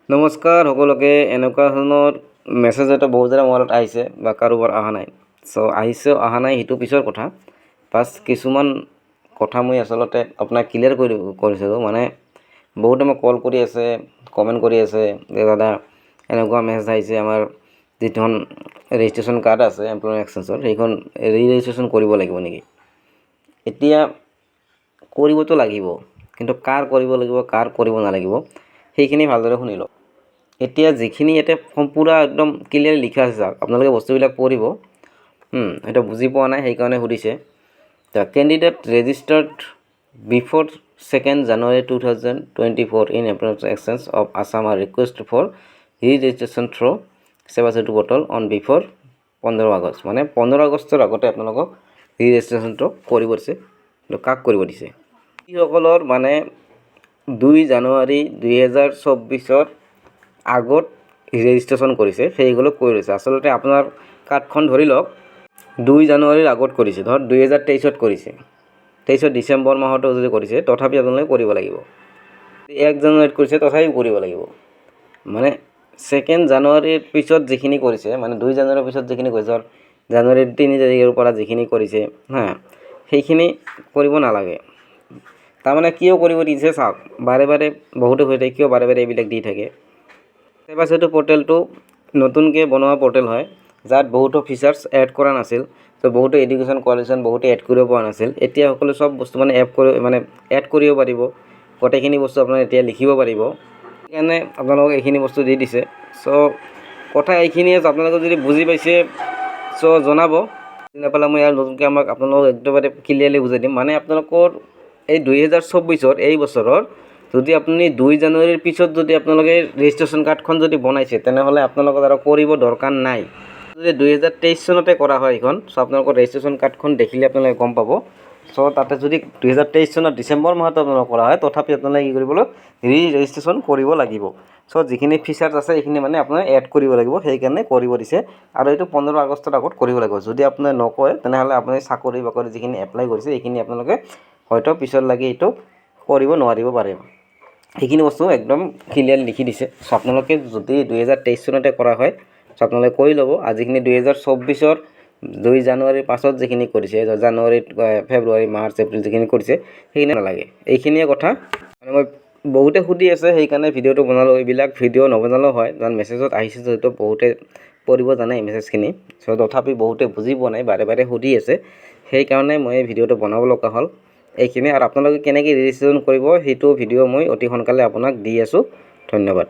নমস্কাৰ সকলোকে। এনেকুৱা ধৰণৰ মেছেজ এটা বহুতৰে মনত আহিছে বা কাৰোবাৰ অহা নাই। আহিছে অহা নাই সেইটো পিছৰ কথা। বাছ কিছুমান কথা মই আচলতে আপোনাক ক্লিয়াৰ কৰিছিলোঁ। মানে বহুতে মোক কল কৰি আছে, কমেণ্ট কৰি আছে যে দাদা এনেকুৱা মেছেজ আহিছে, আমাৰ যিখন ৰেজিষ্ট্ৰেশ্যন কাৰ্ড আছে এমপ্লয়মেণ্ট এক্সচেঞ্জৰ, সেইখন ৰেজিষ্ট্ৰেশ্যন কৰিব লাগিব নেকি। এতিয়া কৰিবতো লাগিব, কিন্তু কাৰ কৰিব লাগিব, কাৰ কৰিব নালাগিব সেইখিনি ভালদৰে শুনি লওক। এতিয়া যিখিনি ইয়াতে পূৰা একদম ক্লিয়াৰলি লিখা আছে, চাওক আপোনালোকে বস্তুবিলাক পঢ়িব। এটা বুজি পোৱা নাই সেইকাৰণে সুধিছে। The candidate registered before 2nd January 2024 in employment exchange of Assam or request for registration through Sewa Setu portal on before 15 August. মানে 15 আগষ্টৰ আগতে আপোনালোকক ৰেজিষ্ট্ৰেশ্যনটো কৰিব দিছে। কাক কৰিব দিছে? যিসকলৰ মানে 2 জানুৱাৰী 2024 আগত ৰেজিষ্ট্ৰেশ্যন কৰিছে সেইসকলক কৈ লৈছে। আচলতে আপোনাৰ কাৰ্ডখন ধৰি লওক 2 জানুৱাৰীৰ আগত কৰিছে, ধৰক 2023ত কৰিছে, 23 ডিচেম্বৰ মাহতো যদি কৰিছে, তথাপি আপোনালোকে কৰিব লাগিব। 1 জানুৱাৰীত কৰিছে তথাপিও কৰিব লাগিব। মানে 2nd জানুৱাৰীৰ পিছত যিখিনি কৰিছে, মানে 2 জানুৱাৰীৰ পিছত যিখিনি কৰিছে, জানুৱাৰীৰ 3 তাৰিখৰ পৰা যিখিনি কৰিছে সেইখিনি কৰিব নালাগে। তাৰমানে কিয় কৰিব দিছে চাওক, বাৰে বাৰে বহুতে হৈ থাকে, কিয় বাৰে বাৰে এইবিলাক দি থাকে। সেৱা সেতু পৰ্টেলটো নতুনকৈ বনোৱা পৰ্টেল হয়, যাত বহুতো ফিচাৰ্ছ এড কৰা নাছিল। বহুতো এডুকেশ্যন কোৱালিফিকেশ্যন বহুতে এড কৰিব পৰা নাছিল। এতিয়া সকলো চব বস্তু এড কৰিব পাৰিব। গোটেইখিনি বস্তু আপোনালোকে এতিয়া লিখিব পাৰিব। সেইকাৰণে আপোনালোকক এইখিনি বস্তু দি দিছে। কথা এইখিনিয়ে। আপোনালোকে যদি বুজি পাইছে জনাব। নাপালে মই আৰু নতুনকৈ আপোনালোকক একেবাৰে ক্লিয়াৰলি বুজাই দিম। মানে আপোনালোকৰ এই 2024 এই বছৰৰ যদি আপুনি 2 জানুৱাৰীৰ পিছত যদি আপোনালোকে ৰেজিষ্ট্ৰেশ্যন কাৰ্ডখন যদি বনাইছে, তেনেহ'লে আপোনালোকৰ আৰু কৰিব দৰকাৰ নাই। যদি 2023 চনতে কৰা হয় এইখন, আপোনালোকৰ ৰেজিষ্ট্ৰেশ্যন কাৰ্ডখন দেখিলে আপোনালোকে গম পাব। তাতে যদি 2023 চনৰ ডিচেম্বৰ মাহত আপোনালোকৰ কৰা হয়, তথাপি আপোনালোকে কি কৰিবলৈ ৰেজিষ্ট্ৰেশ্যন কৰিব লাগিব। যিখিনি ফিচাৰ্ছ আছে সেইখিনি মানে আপোনাৰ এড কৰিব লাগিব, সেইকাৰণে কৰিব দিছে। আৰু এইটো 15 আগষ্টৰ আগত কৰিব লাগিব। যদি আপুনি নকয়, তেনেহ'লে আপুনি চাকৰি বাকৰি যিখিনি এপ্লাই কৰিছে সেইখিনি আপোনালোকে হয়তো পিছত লাগি এইটো কৰিব নোৱাৰিব পাৰে। সেইখিনি বস্তু একদম ক্লিয়াৰ লিখি দিছে। আপোনালোকে যদি 2023 চনতে কৰা হয়, আপোনালোকে কৰি ল'ব। আৰু যিখিনি 2024 2 জানুৱাৰীৰ পাছত যিখিনি কৰিছে, জানুৱাৰী, ফেব্ৰুৱাৰী, মাৰ্চ, এপ্ৰিল যিখিনি কৰিছে সেইখিনি নালাগে। এইখিনিয়ে কথা। মানে মই বহুতে সুধি আছে, সেইকাৰণে ভিডিঅ'টো বনালোঁ। এইবিলাক ভিডিঅ' নবনালেও হয়, কাৰণ মেছেজত আহিছে যিহেতু বহুতে পঢ়িব জানে মেছেজখিনি। তথাপি বহুতে বুজি পোৱা নাই, বাৰে বাৰে সুধি আছে। সেইকাৰণে মই এই ভিডিঅ'টো বনাব লগা হ'ল। এইখিনি। আৰু আপোনালোকে কেনেকৈ ৰেজিষ্ট্ৰেশ্যন কৰিব সেইটো ভিডিঅ' মই অতি সোনকালে আপোনাক দি আছোঁ। ধন্যবাদ।